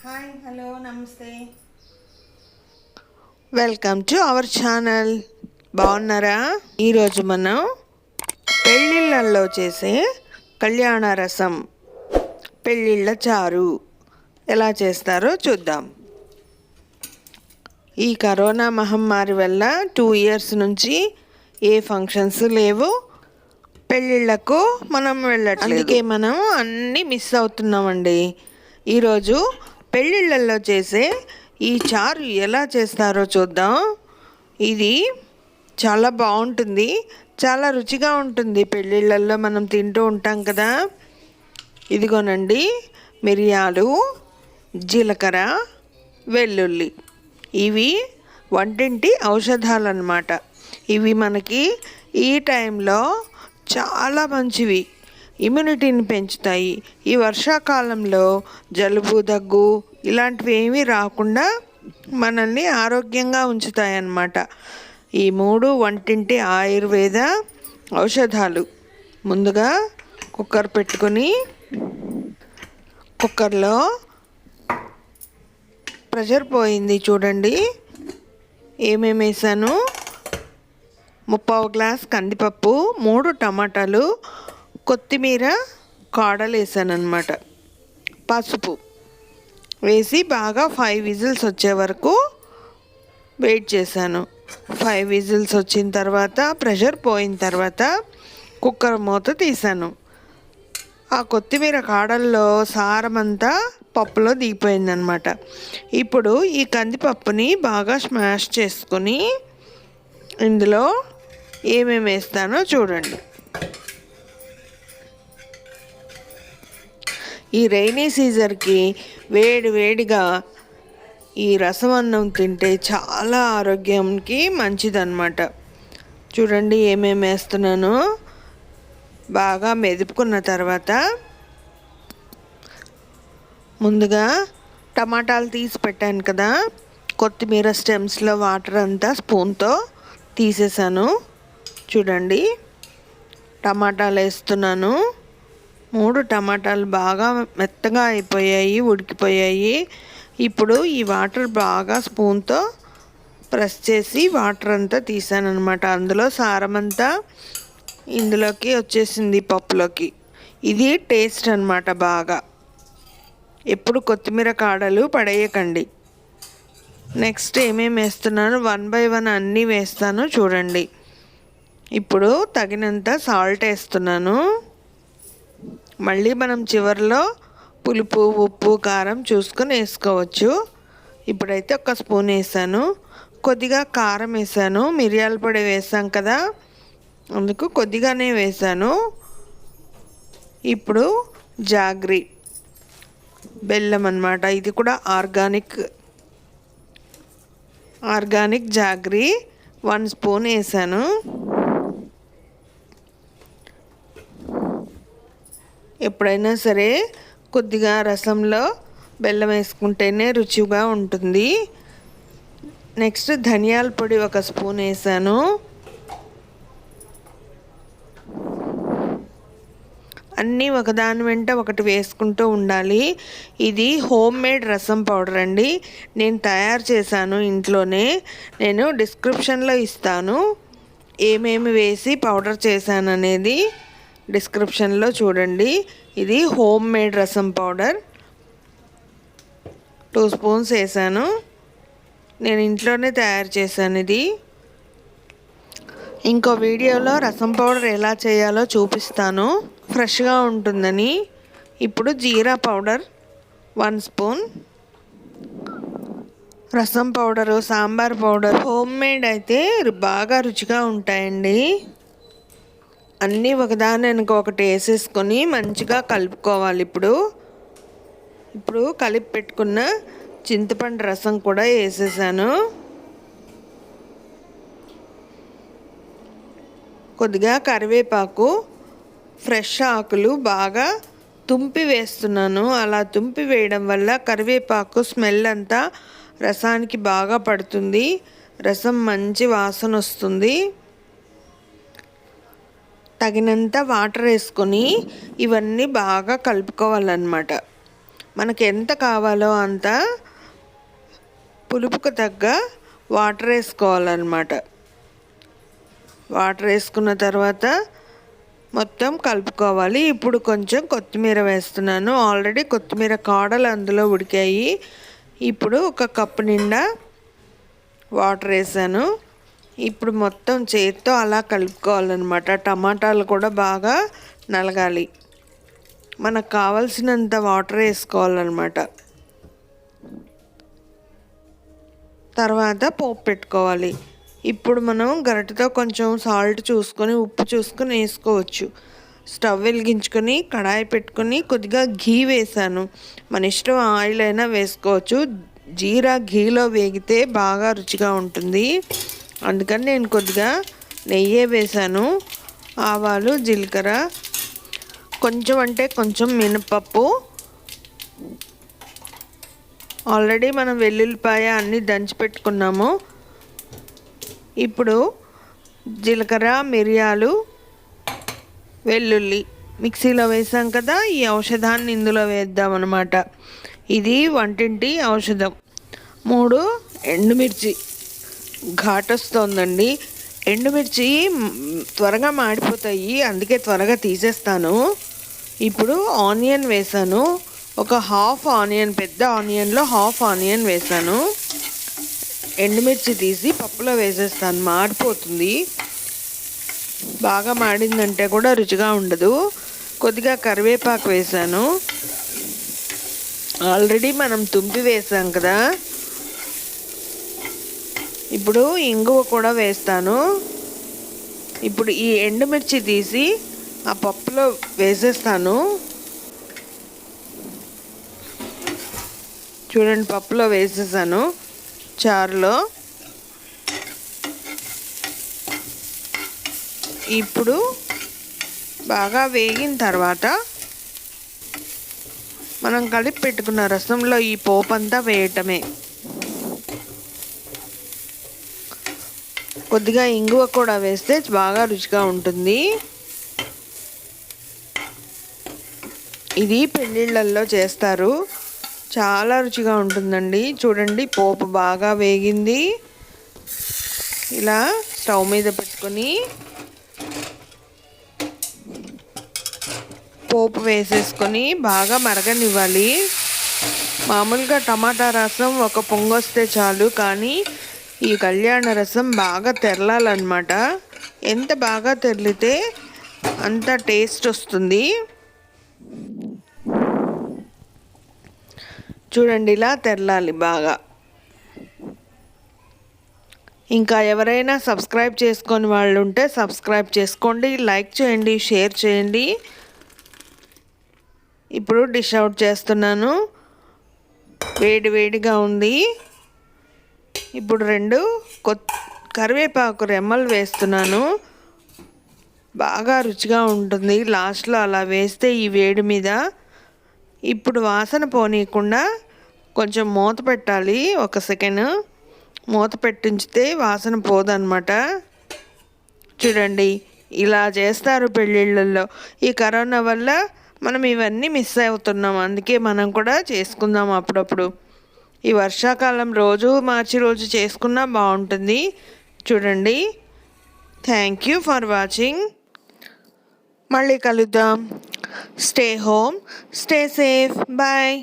Hi hello నమస్తే welcome to our channel. బాగున్నారా? ఈరోజు మనం పెళ్ళిళ్ళల్లో చేసే కళ్యాణ రసం, పెళ్ళిళ్ళ చారు ఎలా చేస్తారో చూద్దాం. ఈ కరోనా మహమ్మారి వల్ల 2 ఇయర్స్ నుంచి ఏ ఫంక్షన్స్ లేవు, పెళ్ళిళ్ళకు మనం వెళ్ళట్లేదు. అందుకే మనం అన్నీ మిస్ అవుతున్నామండి. ఈరోజు పెళ్ళిళ్ళల్లో చేసే ఈ చారు ఎలా చేస్తారో చూద్దాం. ఇది చాలా బాగుంటుంది, చాలా రుచిగా ఉంటుంది. పెళ్ళిళ్ళల్లో మనం తింటూ ఉంటాం కదా. ఇదిగోనండి, మిరియాలు, జీలకర్ర, వెల్లుల్లి, ఇవి వంటింటి ఔషధాలు అన్నమాట. ఇవి మనకి ఈ టైంలో చాలా మంచివి, ఇమ్యూనిటీని పెంచుతాయి. ఈ వర్షాకాలంలో జలుబు దగ్గు ఇలాంటివి ఏమీ రాకుండా మనల్ని ఆరోగ్యంగా ఉంచుతాయి అన్నమాట. ఈ 3 వంటింటి ఆయుర్వేద ఔషధాలు. ముందుగా కుక్కర్ పెట్టుకొని కుక్కర్లో ప్రెషర్ పోయింది చూడండి. ఏమేమి వేసాను: 3/4 గ్లాస్ కందిపప్పు, 3 టమాటాలు, కొత్తిమీర కాడలు వేసాను అన్నమాట. పసుపు వేసి బాగా 5 విజిల్స్ వచ్చే వరకు వెయిట్ చేశాను. 5 విజిల్స్ వచ్చిన తర్వాత, ప్రెషర్ పోయిన తర్వాత కుక్కర్ మూత తీసాను. ఆ కొత్తిమీర కాడల్లో సారమంతా పప్పులో దిగిపోయిందనమాట. ఇప్పుడు ఈ కందిపప్పుని బాగా స్మాష్ చేసుకొని ఇందులో ఏమేమి వేస్తానో చూడండి. ఈ రైనీ సీజన్కి వేడిగా ఈ రసం అన్నం తింటే చాలా ఆరోగ్యానికి మంచిదన్నమాట. చూడండి ఏమేమి వేస్తున్నానో. బాగా మెదుపుకున్న తర్వాత ముందుగా టమాటాలు తీసి పెట్టాను కదా, కొత్తిమీర స్టెమ్స్లో వాటర్ అంతా స్పూన్తో తీసేసాను. చూడండి, టమాటాలు వేస్తున్నాను. 3 టమాటాలు బాగా మెత్తగా అయిపోయాయి, ఉడికిపోయాయి. ఇప్పుడు ఈ వాటర్ బాగా స్పూన్తో ప్రెస్ చేసి వాటర్ అంతా తీసాను అనమాట. అందులో సారమంతా ఇందులోకి వచ్చేసింది, పప్పులోకి. ఇది టేస్ట్ అన్నమాట. బాగా ఎప్పుడు కొత్తిమీర కాడలు పడేయకండి. నెక్స్ట్ ఏమేమి వేస్తున్నాను, 1 బై 1 అన్నీ వేస్తాను చూడండి. ఇప్పుడు తగినంత సాల్ట్ వేస్తున్నాను. మళ్ళీ మనం చివరిలో పులుపు, ఉప్పు, కారం చూసుకొని వేసుకోవచ్చు. ఇప్పుడైతే 1 స్పూన్ వేసాను. కొద్దిగా కారం వేసాను, మిరియాల పొడి వేసాం కదా, అందుకు కొద్దిగానే వేసాను. ఇప్పుడు జాగ్రీ, బెల్లం అన్నమాట. ఇది కూడా ఆర్గానిక్ జాగ్రీ 1 స్పూన్ వేసాను. ఎప్పుడైనా సరే కొద్దిగా రసంలో బెల్లం వేసుకుంటేనే రుచిగా ఉంటుంది. నెక్స్ట్ ధనియాల పొడి 1 స్పూన్ వేసాను. అన్నీ ఒకదాని వెంట ఒకటి వేసుకుంటూ ఉండాలి. ఇది హోమ్ మేడ్ రసం పౌడర్ అండి. నేను తయారు చేశాను ఇంట్లోనే. నేను డిస్క్రిప్షన్లో ఇస్తాను, ఏమేమి వేసి పౌడర్ చేశాను అనేది డిస్క్రిప్షన్లో చూడండి. ఇది హోమ్ మేడ్ రసం పౌడర్ 2 స్పూన్స్ వేసాను. నేను ఇంట్లోనే తయారు చేశాను ఇది. ఇంకో వీడియోలో రసం పౌడర్ ఎలా చేయాలో చూపిస్తాను, ఫ్రెష్గా ఉంటుందని. ఇప్పుడు జీరా పౌడర్ 1 స్పూన్. రసం powder, sambar powder home made అయితే బాగా రుచిగా ఉంటాయండి. అన్నీ ఒకదాని వెనుక ఒకటి వేసేసుకొని మంచిగా కలుపుకోవాలి. ఇప్పుడు కలిపి పెట్టుకున్న చింతపండు రసం కూడా వేసేసాను. కొద్దిగా కరివేపాకు, ఫ్రెష్ ఆకులు బాగా తుంపి వేస్తున్నాను. అలా తుంపి వేయడం వల్ల కరివేపాకు స్మెల్ అంతా రసానికి బాగా పడుతుంది, రసం మంచి వాసన వస్తుంది. తగినంత వాటర్ వేసుకొని ఇవన్నీ బాగా కలుపుకోవాలన్నమాట. మనకి ఎంత కావాలో అంత పులుపుకు తగ్గ వాటర్ వేసుకోవాలన్నమాట. వాటర్ వేసుకున్న తర్వాత మొత్తం కలుపుకోవాలి. ఇప్పుడు కొంచెం కొత్తిమీర వేస్తున్నాను. ఆల్రెడీ కొత్తిమీర కాడలు అందులో ఉడికాయి. ఇప్పుడు ఒక కప్పు నిండా వాటర్ వేసాను. ఇప్పుడు మొత్తం చేత్తో అలా కలుపుకోవాలన్నమాట. టమాటాలు కూడా బాగా నలగాలి. మనకు కావలసినంత వాటర్ వేసుకోవాలన్నమాట. తర్వాత పోపు పెట్టుకోవాలి. ఇప్పుడు మనం గరిటెతో కొంచెం సాల్ట్ చూసుకొని, ఉప్పు చూసుకొని వేసుకోవచ్చు. స్టవ్ వెలిగించుకొని కడాయి పెట్టుకొని కొద్దిగా ఘీ వేసాను. మన ఇష్టం, ఆయిల్ అయినా వేసుకోవచ్చు. జీరా ఘీలో వేగితే బాగా రుచిగా ఉంటుంది. అందుకని నేను కొద్దిగా నెయ్యే వేసాను. ఆవాలు, జీలకర్ర, కొంచెం అంటే కొంచెం మినపప్పు, ఆల్రెడీ మనం వెల్లుల్లిపాయ అన్నీ దంచి పెట్టుకున్నాము. ఇప్పుడు జీలకర్ర, మిరియాలు, వెల్లుల్లి మిక్సీలో వేసాం కదా, ఈ ఔషధాన్ని ఇందులో వేద్దాం అన్నమాట. ఇది వంటింటి ఔషధం. 3 ఎండుమిర్చి, ఘాటు వస్తుందండి. ఎండుమిర్చి త్వరగా మాడిపోతాయి, అందుకే త్వరగా తీసేస్తాను. ఇప్పుడు ఆనియన్ వేసాను. ఒక హాఫ్ ఆనియన్, పెద్ద ఆనియన్లో హాఫ్ ఆనియన్ వేసాను. ఎండుమిర్చి తీసి పప్పులో వేసేస్తాను, మాడిపోతుంది. బాగా మాడిందంటే కూడా రుచిగా ఉండదు. కొద్దిగా కరివేపాకు వేసాను. ఆల్రెడీ మనం తుంపి వేసాం కదా. ఇప్పుడు ఇంగువ కూడా వేస్తాను. ఇప్పుడు ఈ ఎండుమిర్చి తీసి ఆ పప్పులో వేసేస్తాను. చూడండి, పప్పులో వేసేసాను చారులో. ఇప్పుడు బాగా వేగిన తర్వాత మనం కలిపి పెట్టుకున్న రసంలో ఈ పోపు అంతా వేయటమే. కొద్దిగా ఇంగువ కూడా వేస్తే బాగా రుచిగా ఉంటుంది. ఇది పెళ్ళిళ్ళల్లో చేస్తారు, చాలా రుచిగా ఉంటుందండి. చూడండి, పోపు బాగా వేగింది. ఇలా స్టవ్ మీద పెట్టుకొని పోపు వేసేసుకొని బాగా మరగనివ్వాలి. మామూలుగా టమాటా రసం ఒక పొంగొస్తే చాలు, కానీ ఈ కళ్యాణ రసం బాగా తెరలాలన్నమాట. ఎంత బాగా తెరిలితే అంత టేస్ట్ వస్తుంది. చూడండి, ఇలా తెరలాలి బాగా. ఇంకా ఎవరైనా సబ్స్క్రైబ్ చేసుకొని వాళ్ళు ఉంటే సబ్స్క్రైబ్ చేసుకోండి, లైక్ చేయండి, షేర్ చేయండి. ఇప్పుడు డిష్ అవుట్ చేస్తున్నాను. వేడి వేడిగా ఉంది. ఇప్పుడు 2 కరివేపాకు రెమ్మలు వేస్తున్నాను. బాగా రుచిగా ఉంటుంది. లాస్ట్లో అలా వేస్తే ఈ వేడి మీద. ఇప్పుడు వాసన పోనీయకుండా కొంచెం మూత పెట్టాలి. 1 సెకండ్ మూత పెట్టించితే వాసన పోదన్నమాట. చూడండి, ఇలా చేస్తారు పెళ్ళిళ్ళల్లో. ఈ కరోనా వల్ల మనం ఇవన్నీ మిస్ అవుతున్నాం, అందుకే మనం కూడా చేసుకుందాం అప్పుడప్పుడు. ఈ వర్షాకాలం రోజు మార్చి రోజు చేసుకున్నా బాగుంటుంది. చూడండి. Thank you for watching. మళ్ళీ కలుద్దాం. Stay home, stay safe. Bye.